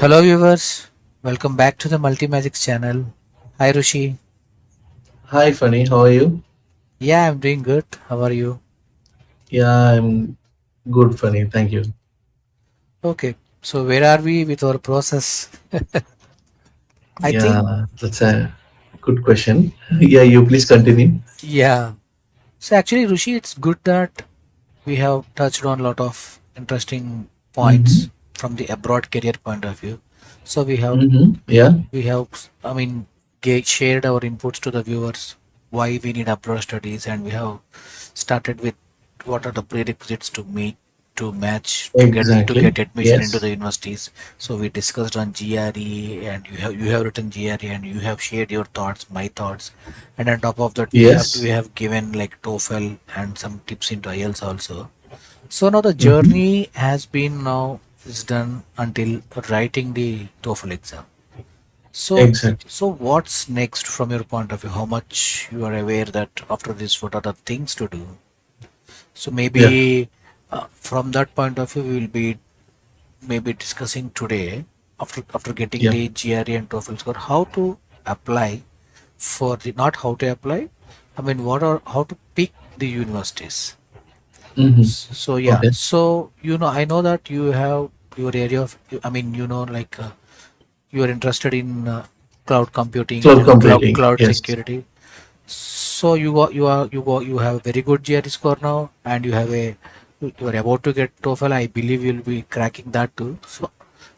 Hello viewers, welcome back to the Multi Magics channel. Hi Rushi. Hi, Funny. How are you? Yeah, I'm doing good. How are you? Yeah, I'm good, Funny. Thank you. Okay, so where are we with our process? I think, Yeah, that's a good question. Yeah, you please continue. yeah. So actually, Rushi, it's good that we have touched on a lot of interesting Mm-hmm. points from the abroad career point of view. So Mm-hmm. Yeah. we have, shared our inputs to the viewers why we need abroad studies, and we have started with what are the prerequisites to meet to match to Exactly. get admission into Yes. the universities. So we discussed on GRE, and you have written GRE, and you have shared your thoughts, my thoughts, and on top of that we Yes. have given like TOEFL and some tips into IELTS also. So now the Mm-hmm. journey has been now is done until writing the TOEFL exam. So, Exactly. so what's next from your point of view? How much you are aware that after this, what are the things to do? So Yeah. maybe from that point of view, we will be maybe discussing today after getting Yeah. the GRE and TOEFL score, how to apply for the not how to apply. I mean, what are how to pick the universities. Mm-hmm. So yeah, Okay. so I know that you have your area of. I mean, like. You are interested in cloud computing Cloud and computing. cloud Yes. security. So you have a very good GRE score now, and you are about to get TOEFL. I believe you'll be cracking that too.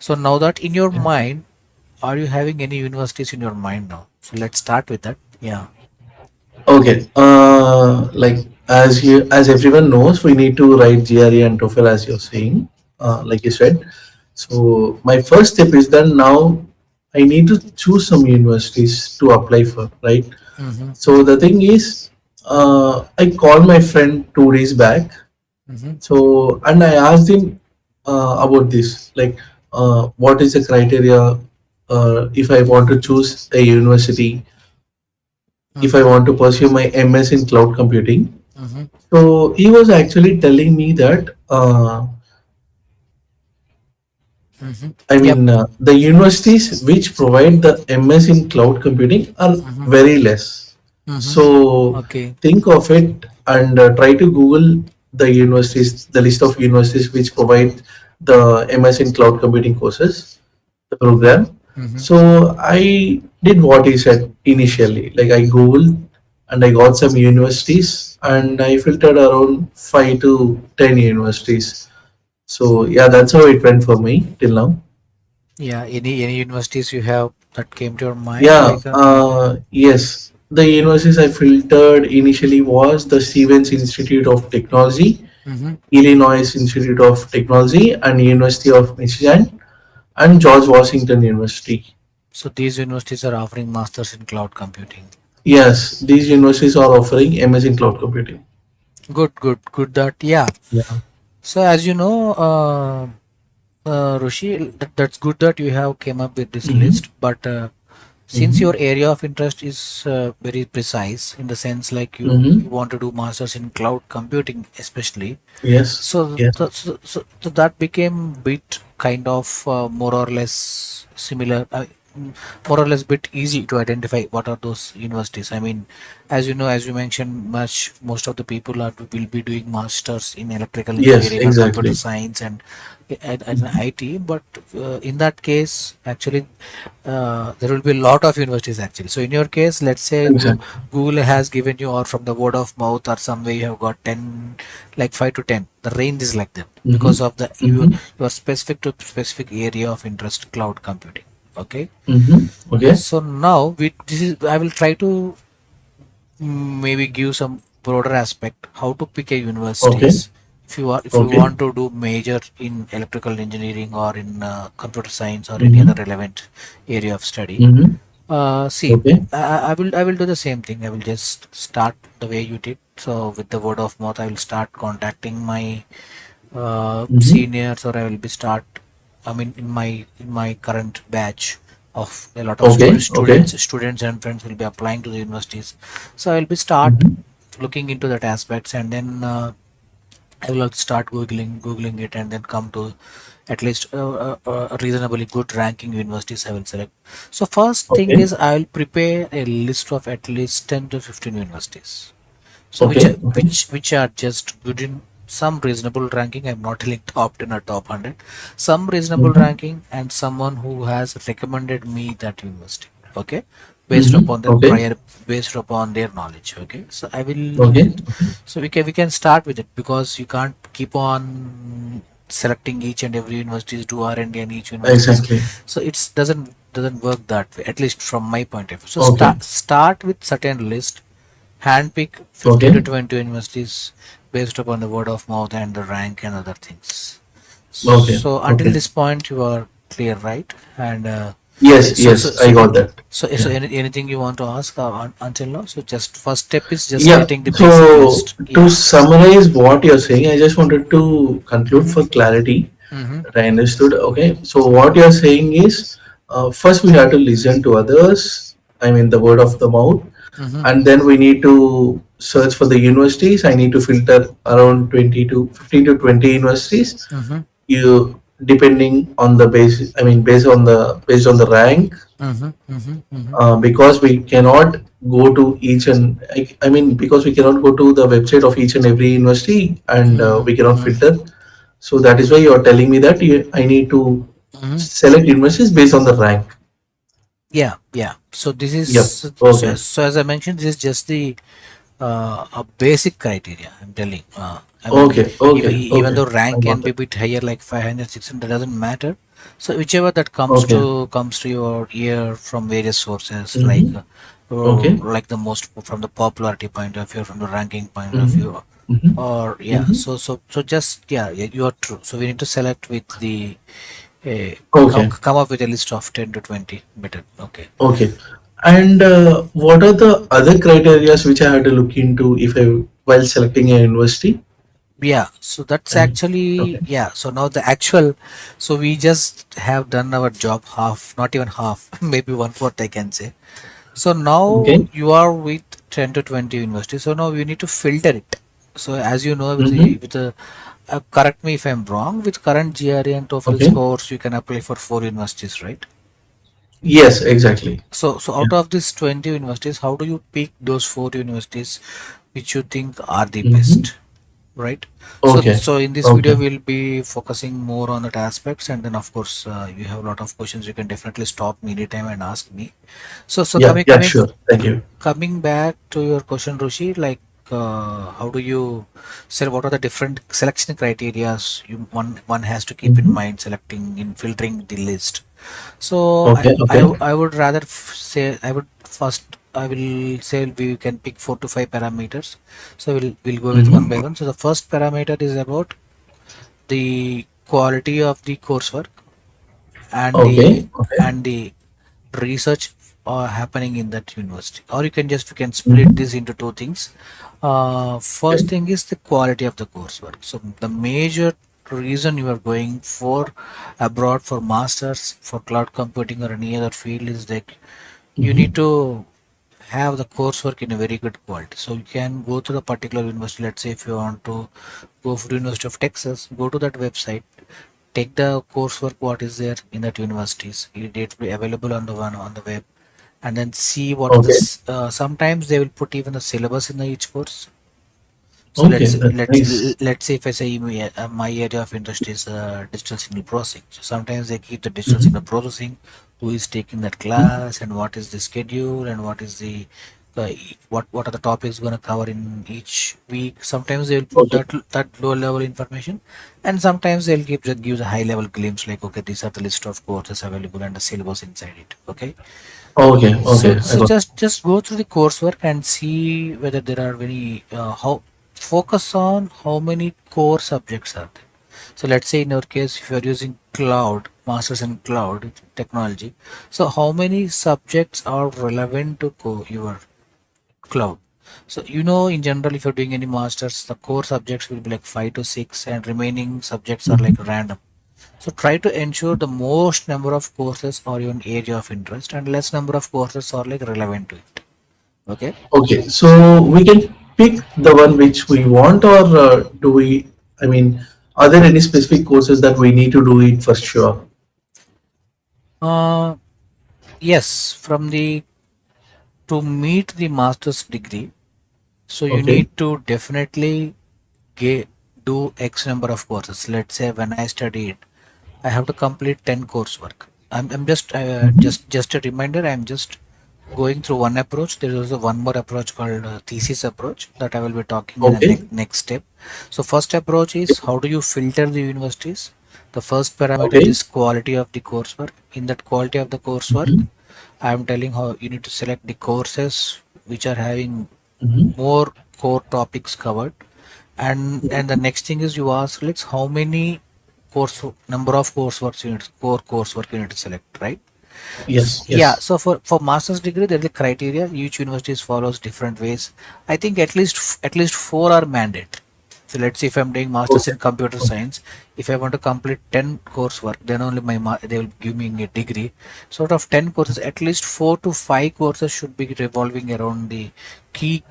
So now that in your Yeah. mind, are you having any universities in your mind now? So let's start with that. Yeah. Okay. Like as everyone knows, we need to write GRE and TOEFL as you're saying. Like you said. So my first step is that now I need to choose some universities to apply for, right? Mm-hmm. So the thing is, I called my friend 2 days back. Mm-hmm. So and I asked him about this, like what is the criteria if I want to choose a university, if I Mm-hmm. want to pursue my MS in cloud computing. Mm-hmm. So he was actually telling me that Mm-hmm. I Yep. mean, the universities which provide the MS in cloud computing are Mm-hmm. very less. Mm-hmm. So Okay. think of it and try to Google the universities, the list of universities which provide the MS in cloud computing courses, the Mm-hmm. program. Mm-hmm. So I did what he said initially. Like I Googled and I got some universities and I filtered around 5 to 10 universities. So yeah, that's how it went for me till now. Yeah. Any universities you have that came to your mind? Yeah, Like yes. The universities I filtered initially was the Stevens Institute of Technology, mm-hmm. Illinois Institute of Technology, and University of Michigan, and George Washington University. So these universities are offering masters in cloud computing. Yes, these universities are offering MS in cloud computing. Good. That yeah. Yeah. So as you know, Rushi, that's good that you have came up with this Mm-hmm. list. But since Mm-hmm. your area of interest is very precise in the sense like you Mm-hmm. want to do masters in cloud computing, especially, Yes. so, Yes. that became bit kind of more or less similar, more or less bit easy to identify what are those universities. I mean, as you know, as you mentioned, most of the people will be doing masters in electrical Yes. engineering or computer Exactly. science and Mm-hmm. IT. But in that case, actually, there will be a lot of universities actually. So in your case, let's say Exactly. Google has given you, or from the word of mouth, or some way you have got 10, like 5 to 10. The range is like that Mm-hmm. because of the Mm-hmm. you are specific to specific area of interest, cloud computing. Okay. Mm-hmm. Okay. So now I will try to maybe give some broader aspect how to pick a Okay. universities. If you Okay. want to do major in electrical engineering or in computer science or any other Mm-hmm. relevant area of study. Mm-hmm. See, Okay. I will do the same thing. I will just start the way you did. So with the word of mouth, I will start contacting my Mm-hmm. seniors, or I will be start. I mean, in my current batch of a lot of Okay. Okay. students and friends will be applying to the universities. So I will be start Mm-hmm. looking into that aspects, and then I will also start googling it, and then come to at least a reasonably good ranking universities I will select. So first thing Okay. is I will prepare a list of at least 10 to 15 universities. So Okay. Okay. which are just good in some reasonable ranking. I'm not telling top 10 or top 100. Some reasonable Mm-hmm. ranking and someone who has recommended me that university. Okay, based Mm-hmm. upon their Okay. prior, based upon their knowledge. Okay, so I will. Okay. So we can start with it, because you can't keep on selecting each and every universities, do R&D and each universities. Exactly. So it's doesn't work that way, at least from my point of view. So Okay. start with certain list, handpick 15 to Okay. 20 universities based upon the word of mouth and the rank and other things. Okay. So until Okay. this point, you are clear, right? And Yes. Yes. I got that. so Yeah. anything you want to ask until now? So just first step is just Yeah. getting the basic So list. to Yeah. summarize what you're saying, I just wanted to conclude Mm-hmm. for clarity Mm-hmm. that I understood. Okay. So what you're saying is, first we have to listen to others. I mean, the word of the mouth, Mm-hmm. and then we need to search for the universities. I need to filter around 20 to 15 to 20 universities. Mm-hmm. You depending on the base. I mean, based on the rank, Mm-hmm. Mm-hmm. Mm-hmm. because we cannot go to each and I mean because we cannot go to the website of each and every university, and we cannot Mm-hmm. filter. So that is why you are telling me that I need to Mm-hmm. select universities based on the rank. Yeah, yeah. So this is Yep. so, Okay. so as I mentioned, this is just the a basic criteria. I'm telling. I mean, Okay. even Okay. even Okay. though rank I can got be a that. bit higher, like 500, 600, doesn't matter. So whichever that Okay. comes to your ear from various sources, Mm-hmm. Okay. like the most from the popularity point of view, from the ranking point of Mm-hmm. view, Mm-hmm. or yeah. Mm-hmm. So just yeah, you are true. So we need to select with the Okay. come up with a list of 10 to 20 better. Okay. Okay. And what are the other criterias which I had to look into if I while selecting a university? Yeah, so that's I mean, actually, okay. yeah. So now the actual, so we just have done our job half, not even half, maybe one fourth, I can say. So now Okay. you are with 10 to 20 universities. So now we need to filter it. So as you know, Mm-hmm. with the correct me if I'm wrong, with current GRE and TOEFL Okay. scores, you can apply for 4 universities, right? Yes, exactly. So Yeah. out of these 20 universities, how do you pick those 4 universities which you think are the Mm-hmm. best? Right, Okay. so in this video Okay. we'll be focusing more on that aspects, and then of course you have a lot of questions, you can definitely stop me anytime and ask me. So Yeah. coming Yeah. coming Sure. Thank you. coming back to your question, Rushi, like how do you say, what are the different selection criterias one has to keep in Mm-hmm. mind selecting in filtering the list? So Okay. Okay. I would rather say, I will say we can pick 4 to 5 parameters. So we'll go with one Mm-hmm. by one. So the first parameter is about the quality of the coursework and Okay. Okay. the research happening in that university. Or you can split Mm-hmm. this into two things. Okay. First thing is the quality of the coursework. So the major reason you are going for abroad for masters, for cloud computing or any other field, is like you Mm-hmm. need to have the coursework in a very good quality. So you can go to the particular university. Let's say if you want to go for University of Texas, go to that website, take the coursework what is there in that universities. It will be available on the one on the web, and then see what is Okay. this. Sometimes they will put even the syllabus in the each course. So Okay. That's nice. let's say if I say my area of interest is digital signal processing. So sometimes they keep the digital signal Mm-hmm. processing, who is taking that Mm-hmm. class, and what is the schedule, and what is uh, what are the topics going to cover in each week. Sometimes they will put Okay. that low level information, and sometimes they'll give the high level glimpse, like okay, these are the list of courses available and the syllabus inside it. Okay, Okay. so Okay. I got. just go through the coursework and see whether there are any how focus on how many core subjects are there. So let's say in our case, if you are using cloud, masters in cloud technology, so how many subjects are relevant to your cloud? So in general, if you're doing any masters, the core subjects will be like 5 to 6, and remaining subjects are like Mm-hmm. random. So try to ensure the most number of courses are your area of interest, and less number of courses are like relevant to it. Okay. Okay. So we can pick the one which we want, or do we? I mean, are there any specific courses that we need to do it for sure? Uh, yes, from the to meet the master's degree, so you Okay. need to definitely get, do X number of courses. Let's say when I studied, I have to complete 10 coursework. I'm just Mhm. just a reminder. I'm just going through one approach. There is also one more approach called thesis approach that I will be talking in the Okay. next step. So first approach is how do you filter the universities. The first parameter Okay. is quality of the coursework. In that quality of the coursework, Mhm. I am telling how you need to select the courses which are having Mhm. more core topics covered. And the next thing is you ask, let's how many course number of coursework units, core coursework you need to select, right? Yes. Yeah, Yes. so for master's degree there is a criteria. Each university follows different ways. I think at least four are mandate. So let's say if I'm doing masters Okay. in computer Okay. science, if I want to complete 10 coursework, then only they will give me a degree. Sort of 10 courses, at least 4 to 5 courses should be revolving around the key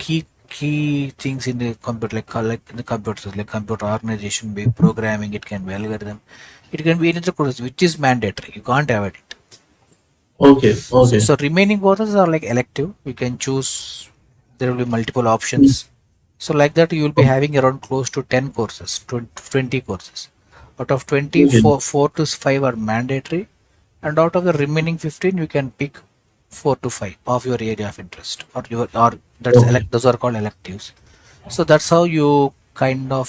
things in the computer, like in the computers, like computer organization, be programming, it can be algorithm, it can be any other course which is mandatory. You can't have it. Okay. Okay. So remaining courses are like elective. You can choose. There will be multiple options. So like that, you will be having around close to 10 courses, 20 courses. Out of 20, Okay. 4 to 5 are mandatory, and out of the remaining 15, you can pick 4 to 5 of your area of interest, or that's Okay. those are called electives. So that's how you kind of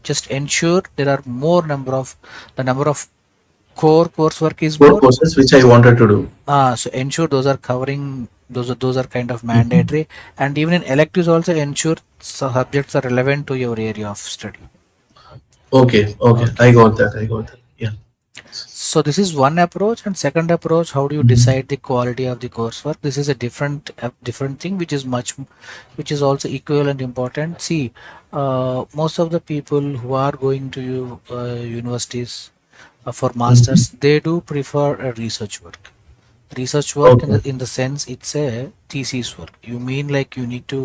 just ensure there are more number of the number of core coursework is Four more. courses which I wanted to do. So ensure those are covering those are kind of Mhm. mandatory, and even in electives also ensure subjects are relevant to your area of study. Okay. Okay. Okay. I got that. I got that. Yeah. So this is one approach, and second approach, how do you Mhm. decide the quality of the coursework? This is a different thing, which is which is also equal and important. See, most of the people who are going to universities for Mhm. masters, they do prefer a research work. Research work in Okay. the sense it's a thesis work. You mean like you need to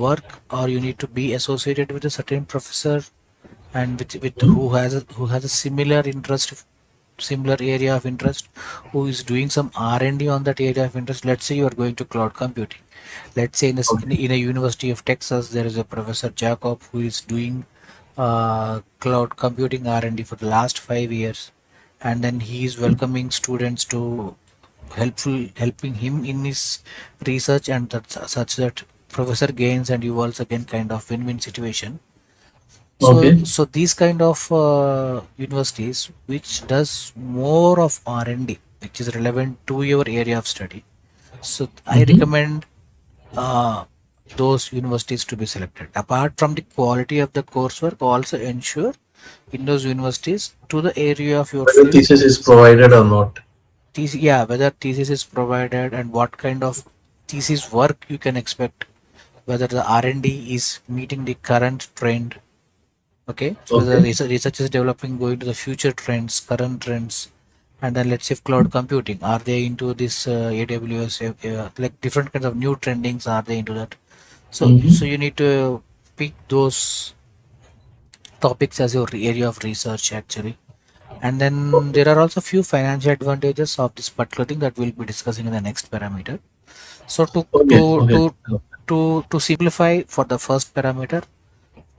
work or you need to be associated with a certain professor and with Mhm. who has a similar area of interest, who is doing some R&D on that area of interest. Let's say you are going to cloud computing. Let's say Okay. in a University of Texas there is a Professor Jacob who is doing cloud computing R&D for the last 5 years, and then he is welcoming students to helping him in his research, and such that professor gains and you also gain, kind of win-win situation. So, Okay. so these kind of universities which does more of R&D, which is relevant to your area of study. So I Mhm. recommend uh, those universities to be selected. Apart from the quality of the coursework, also ensure in those universities to the area of your Whether field. thesis is provided or not. Yeah, whether thesis is provided and what kind of thesis work you can expect, whether the R&D is meeting the current trend. Okay, so whether Okay. research is developing going to the future trends, current trends, and then let's say cloud computing. Are they into this AWS, like different kinds of new trendings? Are they into that? So Mhm. you need to pick those topics as your area of research actually. And then Okay. there are also few financial advantages of this particular thing that we'll be discussing in the next parameter. So Okay. Okay. to simplify for the first parameter,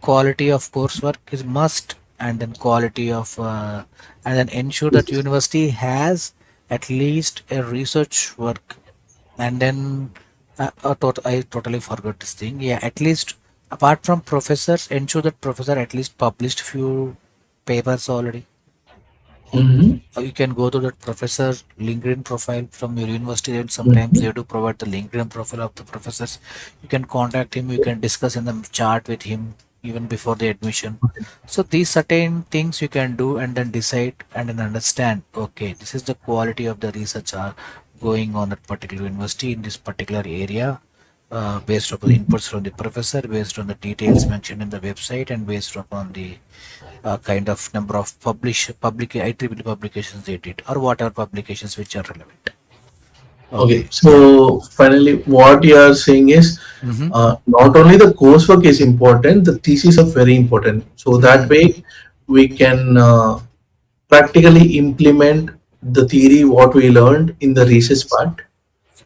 quality of coursework is must, and then quality of and then ensure that university has at least a research work, and then I totally forgot this thing. Yeah, at least apart from professors, ensure that professor at least published few papers already. Mhm. You can go to that professor LinkedIn profile from your university, and sometimes Mhm. they do provide the LinkedIn profile of the professors. You can contact him, you can discuss in the chat with him even before the admission. Okay. So these certain things you can do and then decide and then understand, okay, this is the quality of the research are going on at particular university in this particular area, based upon the Mhm. inputs from the professor, based on the details mentioned in the website, and based upon the kind of number of IEEE publications they did, or whatever publications which are relevant. Okay, Okay. Yeah. so finally, what you are saying is Mm-hmm. not only the coursework is important, the thesis are very important. So that Mm. way, we can practically implement the theory what we learned in the research part,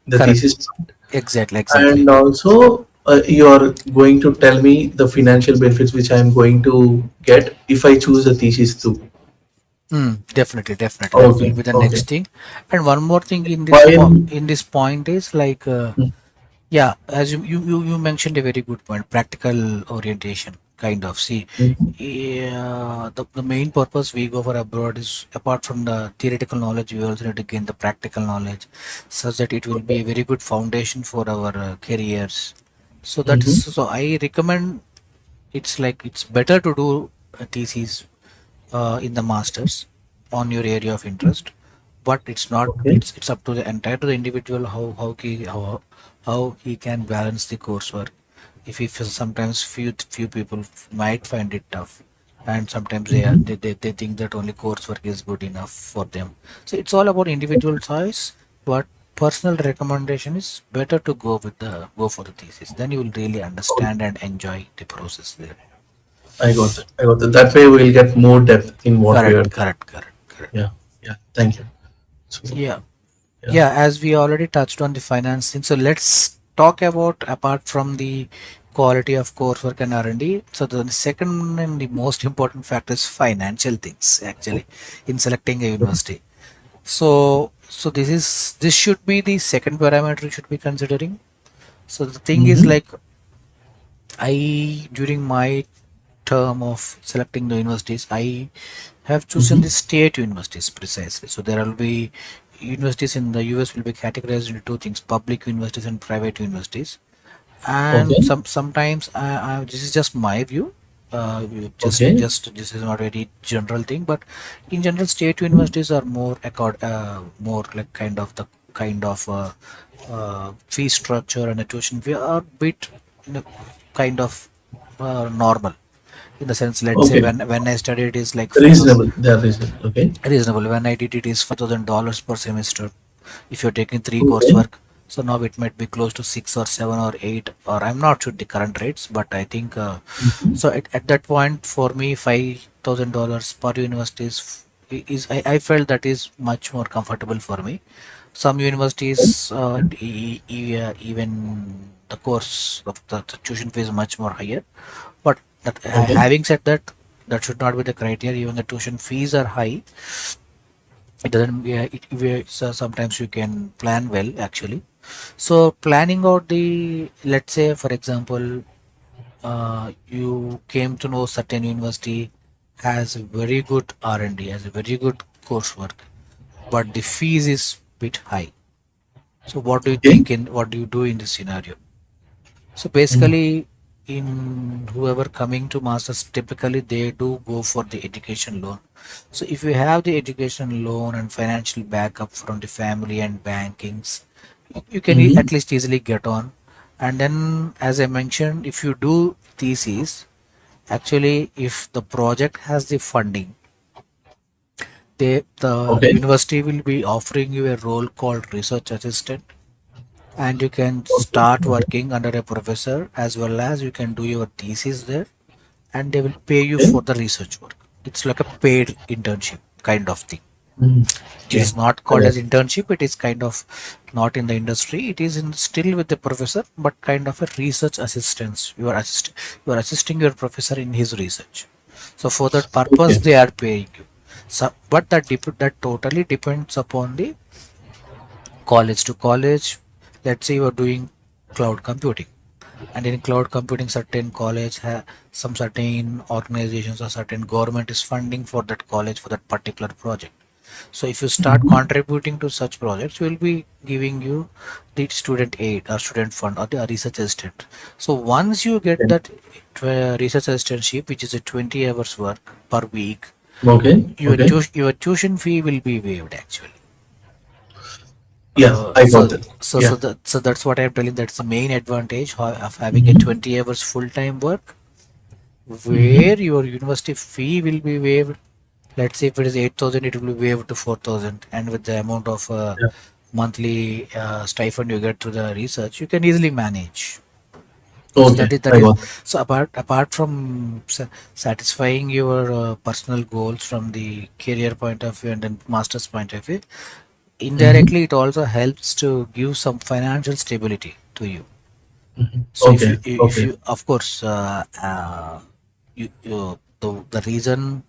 the Correct. thesis part, Exactly. Exactly. and also you are going to tell me the financial benefits which I am going to get if I choose the thesis too. Definitely, definitely. That will Okay, be the okay. next thing. And one more thing in this While in this point is like, yeah, as you mentioned a very good point, practical orientation, kind of. See, Mhm. yeah, the main purpose we go for abroad is apart from the theoretical knowledge, we also need to gain the practical knowledge, such that it will be a very good foundation for our careers. So that is Mhm. so I recommend it's like it's better to do a thesis in the masters on your area of interest, but it's not Okay. it's up to the entire to the individual how he can balance the coursework. If he feels sometimes few people might find it tough, and sometimes Mhm. they think that only coursework is good enough for them. So it's all about individual choice, but personal recommendation is better to go for the thesis, then you will really understand and enjoy the process there. I got that. I got that. That way we'll get more depth in what we are Correct, doing. correct, correct, correct. Yeah, yeah. Thank you. So, Yeah. yeah. Yeah, as we already touched on the financing, so let's talk about apart from the quality of coursework and R&D. So the second and the most important factor is financial things actually in selecting a university. So this should be the second parameter you should be considering. So the thing is Mm-hmm. like I during my term of selecting the universities, I have chosen Mm-hmm. the state universities precisely. So there will be universities in the US will be categorized into two things: public universities and private universities. And Okay. sometimes this is just my view. Okay. Just this is not very general thing, but in general, state universities are more like kind of fee structure and the tuition fee are bit you know, kind of normal in the sense, let's say Okay. when I studied it is like 5,000 Reasonable. They are reasonable. Okay. reasonable. When I did it is $5,000 per semester if you're taking three Okay. coursework. So now it might be close to 6 or 7 or 8, or I'm not sure the current rates, but I think Mm-hmm. so at that point for me $5,000 per university I felt that is much more comfortable for me. Some universities even the course of the tuition fee is much more higher, but Okay. having said that, that should not be the criteria. Even the tuition fees are high, it doesn't yeah, so sometimes you can plan well actually. So planning out the, let's say for example, you came to know certain university has a very good R&D, has a very good coursework, but the fees is bit high. So Okay. what do you do in this scenario? So Mm. basically, in whoever coming to masters, typically they do go for the education loan. So if you have the education loan and financial backup from the family and bankings, you can Mm-hmm. at least easily get on. And then, as I mentioned, if you do thesis, actually, if the project has the funding, the Okay. university will be offering you a role called research assistant, and you can Okay. start Okay. working under a professor as well as you can do your thesis there, and they will pay you Okay. for the research work. It's like a paid internship kind of thing. Mm. It Yeah. is not I called got as internship, it is kind of not in the industry, it is still with the professor, but kind of a research assistance. You are assisting your professor in his research, so for that it. purpose Okay. they are paying you. So but that totally depends upon the college to college. Let's say you are doing cloud computing, and in cloud computing certain college some certain organizations or certain government is funding for that college for that particular project. So if you start Mm-hmm. contributing to such projects, we will be giving you the student aid or student fund or the research assistant. So once you get Okay. that research assistantship, which is a 20 hours work per week, Okay. Okay. your tuition fee will be waived actually. Yeah. I got So that. Yeah. that's what I'm telling. That's the main advantage of having a Mm-hmm. 20 hours full time work, Mm-hmm. where your university fee will be waived. Let's say if it is 8,000, it will be waived to 4,000, and with the amount of Yeah. monthly stipend you get through the research, you can easily manage. So Okay, that I is got it. so apart from satisfying your personal goals from the career point of view and then master's point of view, Mhm. indirectly it also helps to give some financial stability to you. So Okay, if okay, you of course the reason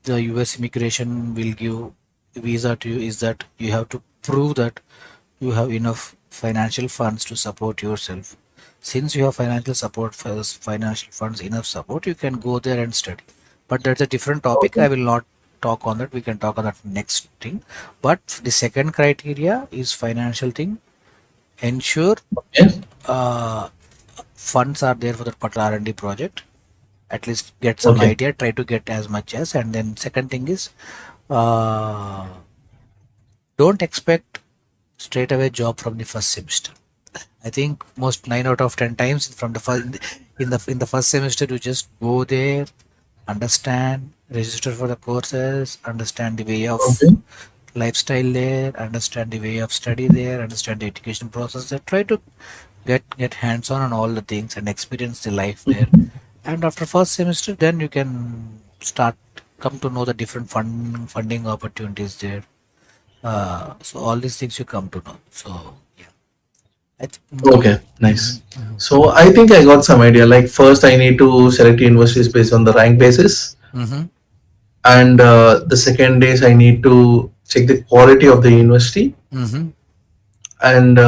the US immigration will give visa to you is that you have to prove that you have enough financial funds to support yourself. Since you have financial funds, enough support, you can go there and study. But that's a different topic. I okay, will not talk on that. We can talk on that next thing. But the second criteria is financial thing. Ensure okay, uh, funds are there for that particular R&D project. At least get some okay, idea. Try to get as much as. And then second thing is uh, don't expect straight away job from the first semester. I think most 9 out of 10 times from the first in the first semester you just go there, understand, register for the courses, understand the way of okay, lifestyle there, understand the way of study there, understand the education process there. Try to get hands on all the things and experience the life there. And after first semester, then you can start come to know the different funding opportunities there. So all these things you come to know. So yeah, okay, nice. mhm, mhm, So I think I got some idea. Like first, I need to select universities based on the rank basis, mhm, and the second is I need to check the quality of the university, mhm. and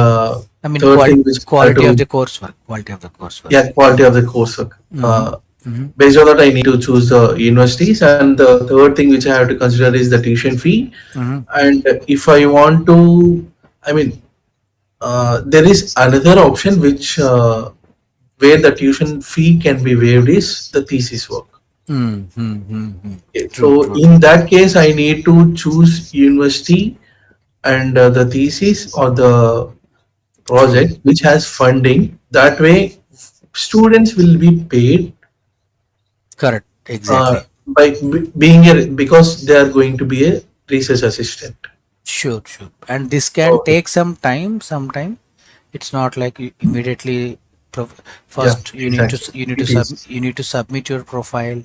I mean, third thing is I have quality of to, the coursework, quality of the coursework. yeah, quality of the coursework. Mhm, mhm, Based on that, I need to choose the universities, and the third thing which I have to consider is the tuition fee. mhm, And if I want to, I mean, there is another option which where the tuition fee can be waived is the thesis work. mhm, mhm, mhm. Okay, True, so true, true. in that case, I need to choose university and the thesis or the True. project which has funding. That way, students will be paid Correct. Exactly. by being a, because they are going to be a research assistant. Sure, sure. And this can Okay. take some time. Sometime it's not like you immediately. Yeah, First, you need to exactly. It is. you need to submit your profile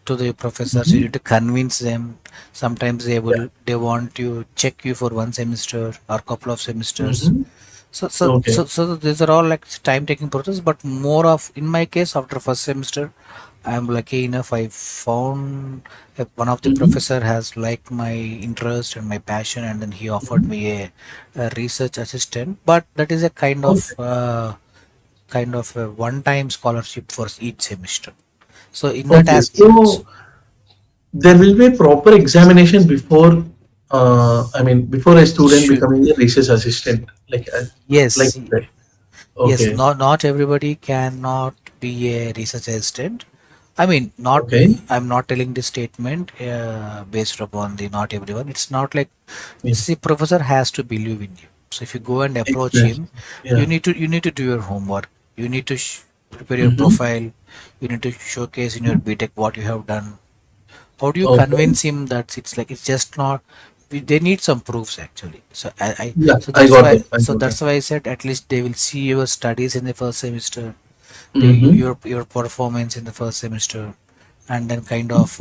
to the professors. You Mhm. need to convince them. Sometimes Yeah. they want to check you for one semester or couple of semesters. Mhm. Okay. So these are all like time taking process, but more of in my case after first semester, I'm lucky enough I found one of the Mhm. professor has liked my interest and my passion, and then he offered Mhm. me a research assistant. But that is a Okay. kind of a one-time scholarship for each semester. So in that Okay. as So there will be a proper examination before, I mean, before a student should becoming a research assistant, like yes. that. Yes, Okay. not everybody cannot be a research assistant. I mean, not Okay. I'm not telling this statement based upon the not everyone. It's not like Yeah. see professor has to believe in you. So if you go and approach Exactly. him, Yeah. you need to do your homework. You need to prepare your Mm-hmm. profile. You need to showcase in your BTech what you have done. How do you Okay. convince him that it's like it's just not they need some proofs actually. So Yeah, so I that's got why it. I got it. I said at least they will see your studies in the first semester, Mm-hmm. your performance in the first semester, and then kind of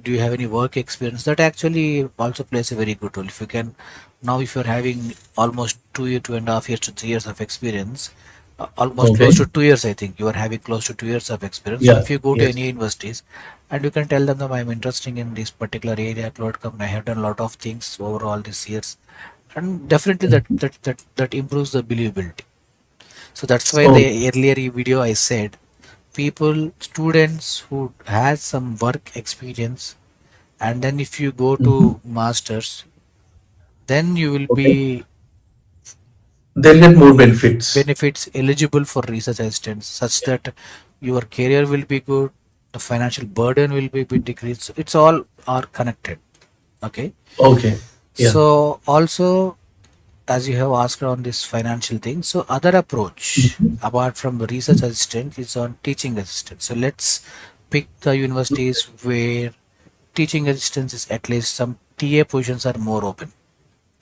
do you have any work experience. That actually also plays a very good role. If you can now if you're having almost 2.5 years to 3 years of experience, almost close Okay. to 2 years, I think you are having close to 2 years of experience. So Yeah. if you go to Yes. any universities and you can tell them that I'm interested in this particular area, cloud company, I have done a lot of things over all these years, and definitely that improves the believability. So that's why in Okay. the earlier video I said people, students who has some work experience, and then if you go Mm-hmm. to masters, then you will Okay. be They'll get more benefits. benefits eligible for research assistants, such that your career will be good, the financial burden will be bit decreased. It's all are connected. Okay. Okay. Yeah. So also as you have asked on this financial thing, so other approach Mhm. apart from the research assistant is on teaching assistant. So let's pick the universities where teaching assistants is at least some TA positions are more open.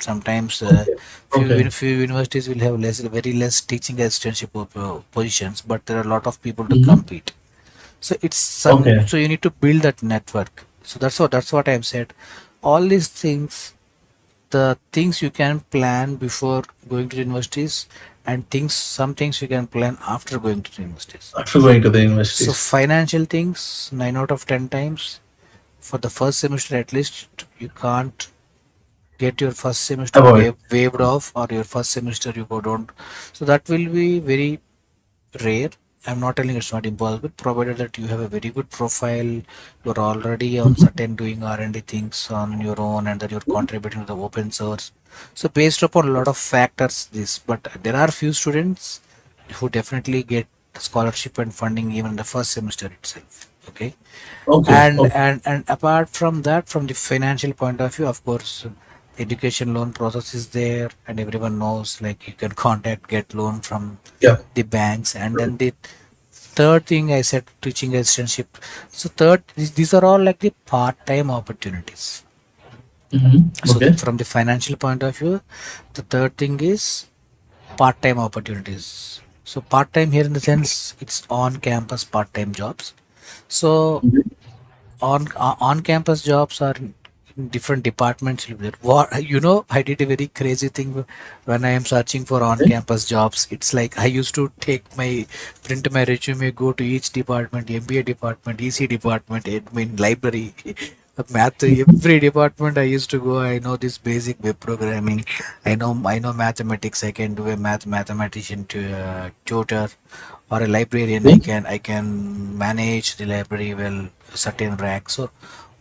Sometimes Okay. Okay. few universities will have very less teaching assistantship positions, but there are a lot of people to Hmm. compete. So it's some, Okay. so you need to build that network. So that's what I've said. All these things, the things you can plan before going to universities, and things, some things you can plan after going to the universities. After going to the So universities. financial things, 9 out of 10 times for the first semester at least, you can't get your first semester Avoid. waived off, or your first semester you go don't. So that will be very rare. I'm not telling it's not impossible, provided that you have a very good profile, you're already on Mhm. certain doing R&D things on your own, and that you're contributing to the open source. So based upon a lot of factors, this, but there are few students who definitely get scholarship and funding even in the first semester itself. Okay. Okay. And apart from that, from the financial point of view, of course, education loan process is there, and everyone knows like you can contact, get loan from Yeah. the banks. And then the third thing I said, teaching assistantship. So third, these are all like the part-time opportunities. So Okay. from the financial point of view, the third thing is part-time opportunities. So part-time here in the sense it's on-campus part-time jobs. So Mhm. on campus jobs are in different departments. What, I did a very crazy thing when I am searching for on Okay. campus jobs. It's like I used to take my print my resume, go to each department, MBA department, EC department, admin, library, math, Mhm. every department I used to go. I know this basic web programming. I know mathematics. I can do a mathematician to tutor, or a librarian. I Okay. can I can manage the library well, certain racks. So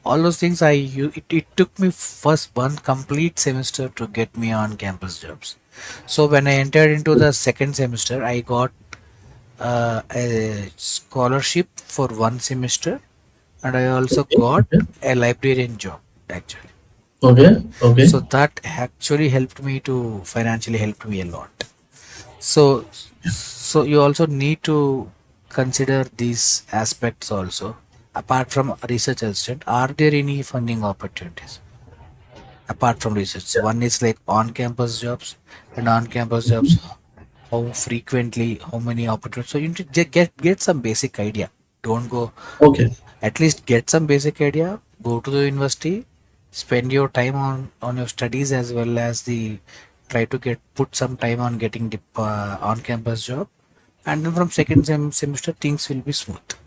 all those things it took me first one complete semester to get me on campus jobs. So when I entered into the second semester, I got a scholarship for one semester, and I also Okay. got Okay. a librarian job actually. Okay. Okay. So that actually helped me to financially helped me a lot. So you also need to consider these aspects also. Apart from research assistant, are there any funding opportunities apart from research? So Yeah. one is like on-campus jobs, and on-campus jobs, how frequently, how many opportunities. So you need to get some basic idea. Don't go, Okay. at least get some basic idea. Go to the university, spend your time on your studies, as well as the try to get put some time on getting the on-campus job, and then from second semester things will be smooth.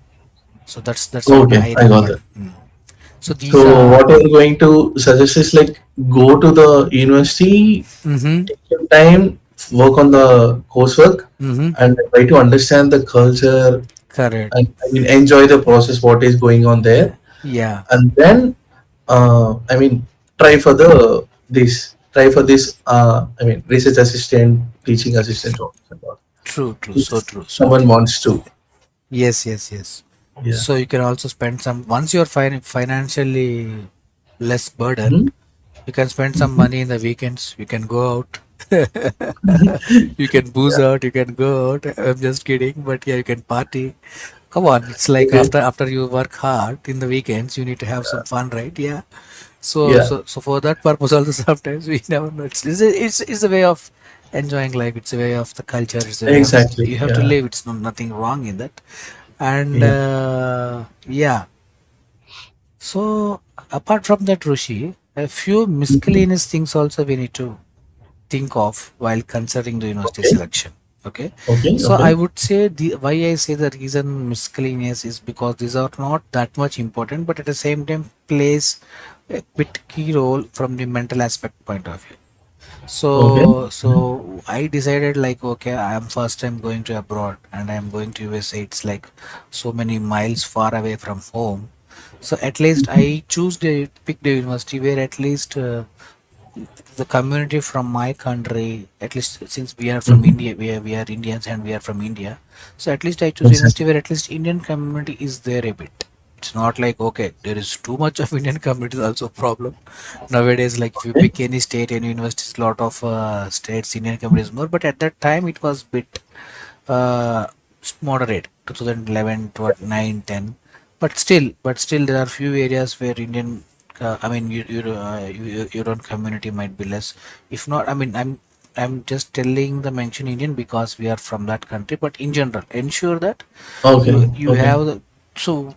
So that's what Okay. I I got recommend. that. So these So are. what you're going to suggest is like go to the university, Mm-hmm. take your time, work on the coursework, Mm-hmm. and try to understand the culture, Correct. and I mean enjoy the process, what is going on there, Yeah. and then I mean try for this I mean research assistant, teaching assistant jobs and all. True. True. If So true. So someone true. wants to, Yes. Yes. Yes. yeah. So you can also spend some, once you're financially less burden. Mhm. You can spend some Mhm. money in the weekends. You can go out. You can booze Yeah. out. You can go out. I'm just kidding, but yeah, you can party. Come on, it's like Okay. after you work hard in the weekends, you need to have some fun, right? Yeah. So Yeah. so so for that purpose, also sometimes we never know. It's a way of enjoying life. It's a way of the culture. It's a way of Exactly. you have to Yeah. live. It's nothing wrong in that. And Yeah. yeah. So apart from that, Rushi, a few Mhm. miscellaneous things also we need to think of while considering the university Okay. selection. Okay, Okay. so I Okay. would say the why I say the reason miscellaneous is because these are not that much important, but at the same time plays a bit key role from the mental aspect point of view. Okay. So I decided like, okay, I am first time going to abroad, and I am going to USA. It's like so many miles far away from home. So at least I choose the pick the university where at least the community from my country, at least since we are from Mhm. India, we are Indians and we are from India. So at least I choose a university Exactly. where at least Indian community is there a bit. It's not like, okay, there is too much of Indian community is also a problem nowadays. Like if you Okay. pick any state, any universities, lot of states Indian community is more, but at that time it was bit uh, moderate, 2011 to 9 10. But still there are few areas where Indian I mean, your own community might be less. If not, I mean, I'm just telling the mention Indian because we are from that country. But in general, ensure that Okay, you okay. have the so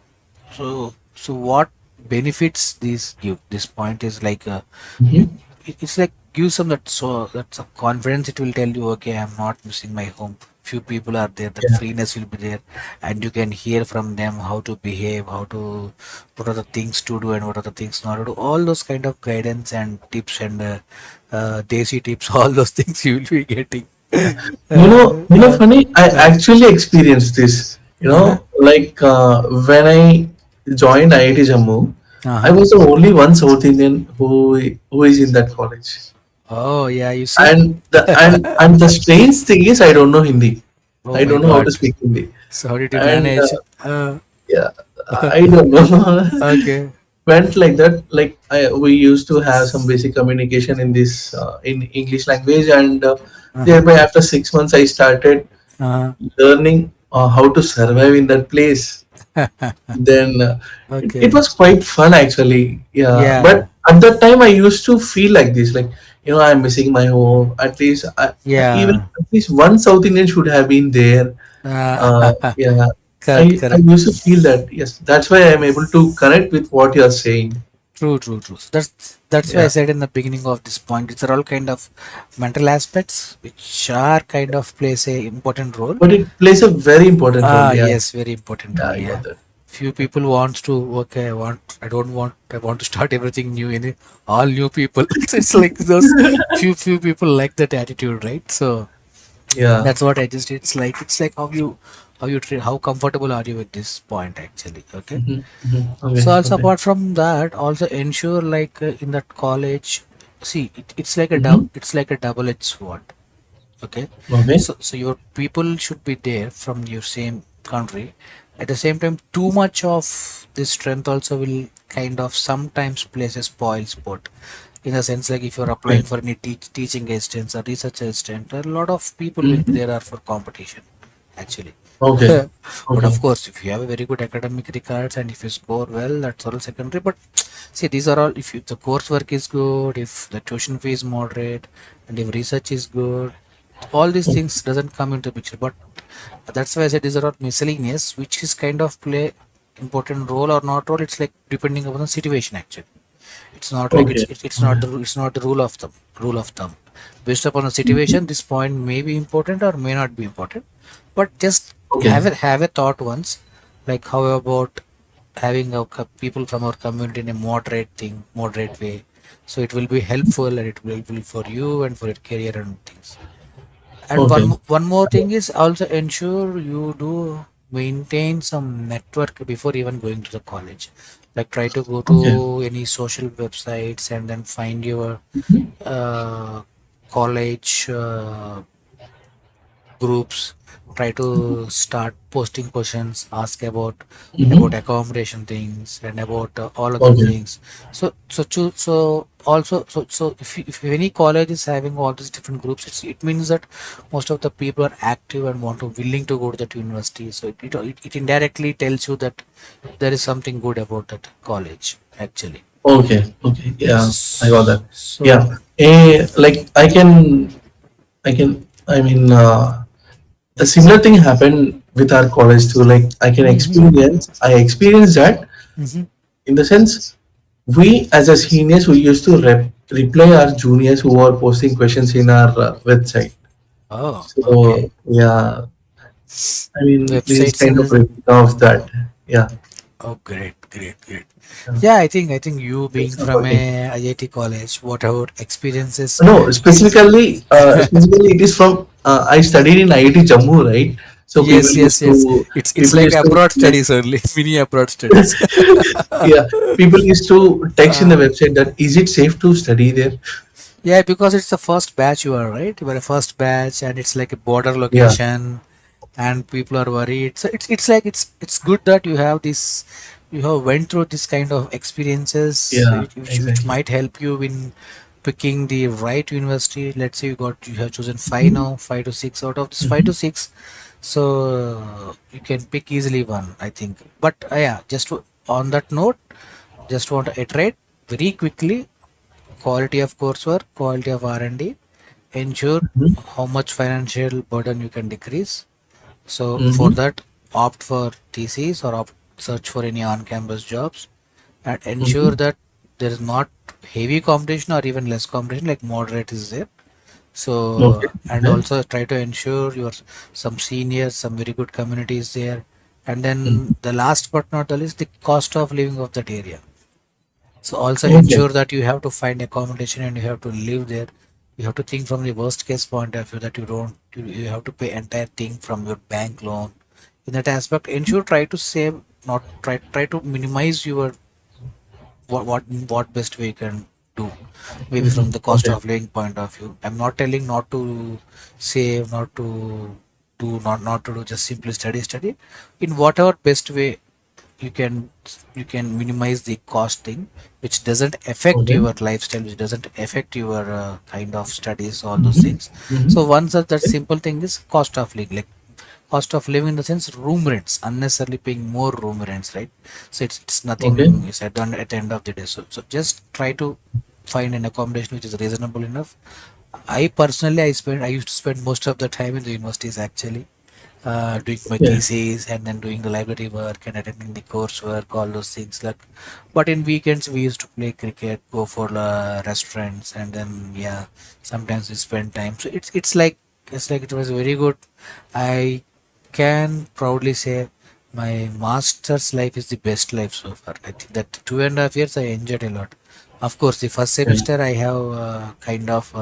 so what benefits these give. This point is like you Mhm. it's like give some that, so that's a confidence. It will tell you, okay, I'm not missing my home, few people are there, that Yeah. freeness will be there, and you can hear from them how to behave, how to, what are the things to do and what are the things not to do, all those kind of guidance and tips and desi tips, all those things you will be getting. Yeah. Funny, I Uh, actually experienced this. uh-huh, Like when I joined IIT Jammu, I uh-huh. was the only one South Indian who is in that college. Oh yeah, you see. And the strange thing is, I don't know Hindi. Oh I my don't know how god, to speak Hindi. so how did you And manage? uh, yeah, I don't know. okay. Went like that. Like we used to have some basic communication in this in English language, and Uh-huh. thereby after 6 months, I started Uh-huh. learning how to survive in that place. Then it Okay. was quite fun actually. Yeah, Yeah. but at that time I used to feel like this, like I'm missing my home. At least even Yeah. at least one South Indian should have been there. Uh, Yeah, correct, I correct. used to feel that. Yes, that's why I'm able to connect with what you're saying. True, true, true. So that's why I Yeah, said in the beginning of this point, it's all kind of mental aspects which are kind of plays a important role. but it plays a very important role. Ah, Yeah, yes, very important yeah, role. I Yeah. got that. Few people wants to, okay, I don't want, I want to start everything new in it, all new people. It's like those few people like that attitude, right? So Yeah. that's what I just, it's like how comfortable are you with this point actually, okay? Okay, So also okay. apart from that, also ensure like in that college, see it's like Hmm. it's like a double-edged sword. Okay, Okay. so your people should be there from your same country. At the same time, too much of this strength also will kind of sometimes place a spoil spot. In a sense, like if you're applying Okay. for any teaching assistants or research assistant, a lot of people will be Hmm. there are for competition, actually. Okay. But of Okay. course, if you have a very good academic records and if you score well, that's all secondary. But see, these are all, if the coursework is good, if the tuition fee is moderate, and if research is good, all these things doesn't come into picture. But that's why I said these are all miscellaneous, which is kind of play important role or not role. It's like depending upon the situation actually. It's not like Okay. it's not Okay. it's not the rule of thumb. Based upon the situation, this point may be important or may not be important. But just Okay. have a thought once, like how about having people from our community in a moderate way. So it will be helpful and it will be for you and for your career and things. And Okay. one more thing is also ensure you do maintain some network before even going to the college. Like try to go Okay. to any social websites and then find your Mhm. uh, college groups, try to start posting questions, ask about Mhm. accommodation things and about all other Okay. things. So if any college is having all these different groups, it means that most of the people are active and want to willing to go to that university. So it indirectly tells you that there is something good about that college actually. Okay. Okay. Yeah, I got that. Yeah. So Like I mean, a similar thing happened with our college too. Like I experienced that Mhm. in the sense we as a seniors we used to reply our juniors who are posting questions in our website. Oh, okay. So yeah, I mean this is Websites kind in of the, replica of that. Yeah, oh, great, great, great. yeah. Yeah, I think you being It's not from working. a IIT college, whatever experiences. No, specifically it is from I studied in IIT Jammu, right? So Yes, yes, yes. It's people like used to abroad studies only, mini abroad studies. yeah, people used to text in the uh, website that is it safe to study there? yeah, because it's the first batch you are, right? You are a first batch, and it's like a border Yeah. location, and people are worried. So it's like it's good that you have this, you have went through this kind of experiences, Yeah, which exactly. might help you in picking the right university. Let's say you have chosen five now, 5 to 6 out of this 5 to 6. So you can pick easily one, I think. But yeah, on that note, just want to iterate. very quickly, quality of coursework, quality of R&D, ensure Mhm. how much financial burden you can decrease. So for Mhm. that, opt for thesis or search for any on-campus jobs, and ensure Mhm. that there is not heavy competition or even less competition, like moderate is there. Okay. So, and Okay. also try to ensure your some seniors, some very good communities there. And then Mhm. the last but not the least, the cost of living of that area. So also Okay. ensure that you have to find accommodation and you have to live there. You have to think from the worst case point of view that you don't, you have to pay entire thing from your bank loan. In that aspect, ensure try to save, not try to minimize your what best way you can do, maybe from Mhm. the cost Okay. of living point of view. I'm not telling not to save, not to do, not to do, just simply study in whatever best way you can. You can minimize the cost thing, which doesn't affect Okay. your lifestyle, which doesn't affect your kind of studies, all those Mhm. things. So Mhm. one such that simple thing is cost of living, like cost of living in the sense room rents, unnecessarily paying more room rents, right? So it's Okay. nothing is done at the end of the day. So just try to find an accommodation which is reasonable enough. I used to spend most of the time in the universities actually, doing my Okay. thesis and then doing the library work and attending the coursework, all those things. Like, but in weekends we used to play cricket, go for restaurants, and then yeah, sometimes we spend time. So it's like it was very good. I can proudly say my master's life is the best life so far. I think that 2.5 years I enjoyed a lot. Of course, the first Okay. semester I have kind of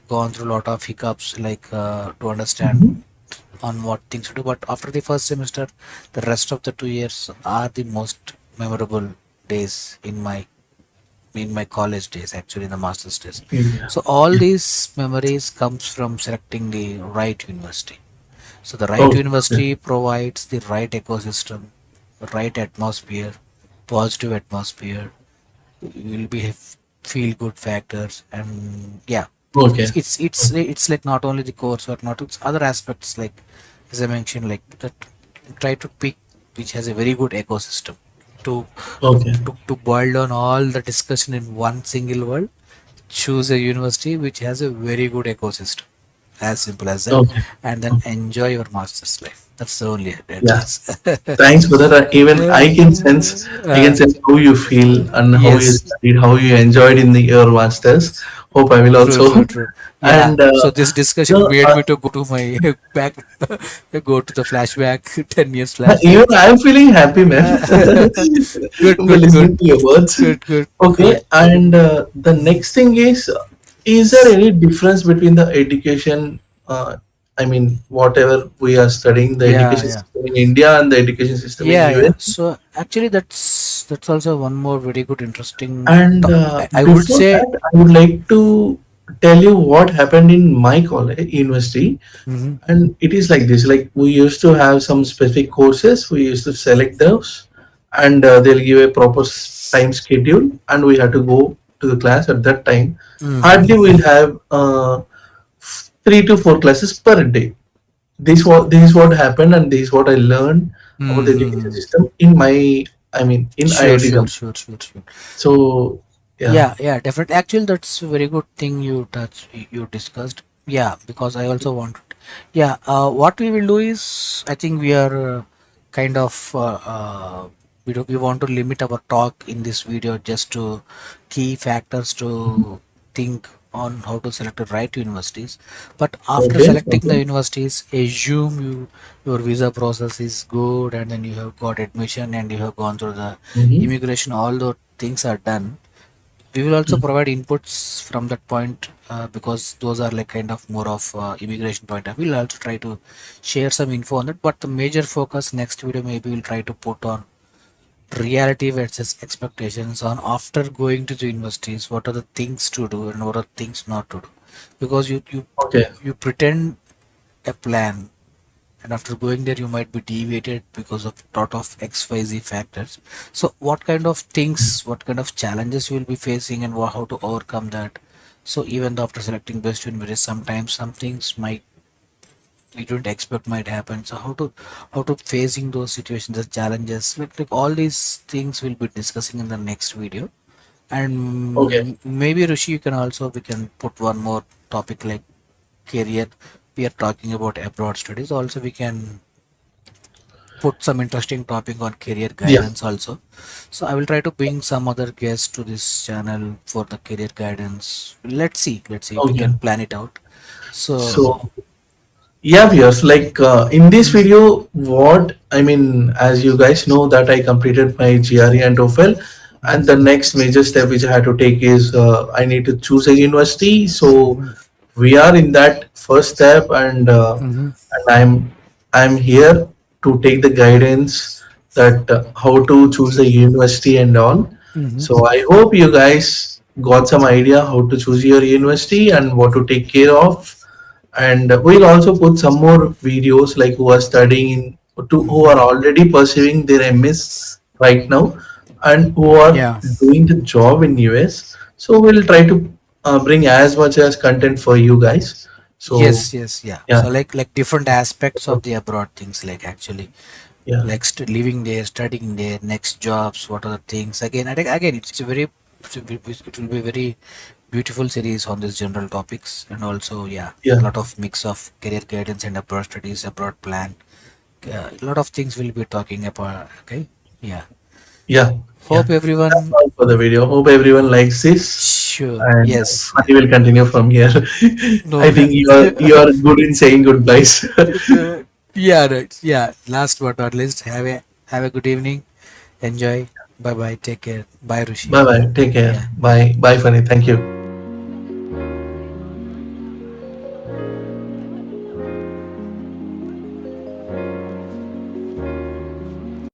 gone through a lot of hiccups, like to understand Mhm. on what things to do. But after the first semester, the rest of the 2 years are the most memorable days in my college days, actually in the master's days. Yeah. So all Yeah. these memories comes from selecting the right university. So the right Oh. Okay. university provides the right ecosystem, the right atmosphere, positive atmosphere. You will be have feel good factors, and yeah, Okay. it's like not only the course but not it's other aspects, like as I mentioned, like that. Try to pick which has a very good ecosystem. To Okay. to boil down all the discussion in one single word, choose a university which has a very good ecosystem. As simple as that, Okay. and then enjoy your master's life. That's the only Yeah. advice. Thanks for that. Even I can Uh, sense how you feel and how you yes, studied, how you enjoyed in your masters. Hope I will true, true, also. true. Yeah. And So this discussion no, made me to go to my back, go to the flashback, 10 years even flashback. I'm feeling happy, man, Good, by good, good, listening to your words. good, good. Okay, and the next thing is there any difference between the education? I mean, whatever we are studying, the Yeah, education yeah, system in India and the education system in yeah, yeah. US. So actually, that's also one more very good, interesting. And I would before say. that, I would like to tell you what happened in my college university. Mhm. And it is like this: like we used to have some specific courses, we used to select those, and they'll give a proper time schedule, and we had to go to the class at that time. Hardly Mhm. we'll have 3 to 4 classes per day. This is what happened, and this is what I learned about the education Mhm. system in my, I mean, in Sure, IIT. sure, sure, sure, sure. So yeah. Yeah, yeah, definitely. Actually, that's a very good thing you discussed. Yeah, because I also want. Yeah, what we will do is, I think we are kind of we want to limit our talk in this video just to key factors to think on how to select the right universities. But after Okay. selecting Okay. the universities, assume your visa process is good, and then you have got admission and you have gone through the Mm-hmm. immigration. All those things are done. We will also provide inputs from that point, because those are like kind of more of immigration point of view. We'll also try to share some info on it, but the major focus next video maybe we'll try to put on reality versus expectations on after going to the universities. What are the things to do and what are things not to do? Because Okay. you pretend a plan, and after going there you might be deviated because of lot of xyz factors. So what kind of things, what kind of challenges you will be facing, and how to overcome that. So even though after selecting best university, sometimes some things might we don't expect might happen. So how to facing those situations, the challenges, like all these things we'll be discussing in the next video. Okay. And maybe Rishi, you can also, we can put one more topic like career. We are talking about abroad studies. Also, we can put some interesting topic on career Yeah. guidance also. So I will try to bring some other guests to this channel for the career guidance. Let's see if we Okay. can plan it out. So So yeah, viewers, like in this video, what I mean, as you guys know, that I completed my GRE and TOEFL, and the next major step which I had to take is I need to choose a university. So we are in that first step, and I'm here to take the guidance that how to choose the university and all. So I hope you guys got some idea how to choose your university and what to take care of, and we'll also put some more videos like who are studying who are already pursuing their MS right now and who are yeah. doing the job in US. So we'll try to bring as much as content for you guys. So Yes, yes, yeah. yeah, So like different aspects of the abroad things, like actually yeah, like living there, studying there, next jobs, what are the things. Again, I think again it's a very it will be a very beautiful series on these general topics, and also yeah, yeah, a lot of mix of career guidance and abroad studies, abroad plan. A lot of things we'll be talking about. Okay, yeah. yeah, yeah. Hope That's everyone. all for the video. Hope everyone likes this, Sure. and Yes. funny Yeah. will continue from here. I No. think you are good in saying goodbyes. Yeah. Right. Yeah. Last but not least, have a good evening. Enjoy. Bye bye. Take care. Bye, Rushi. Bye bye. Take care. Yeah. Bye. Bye, Funny. Thank you.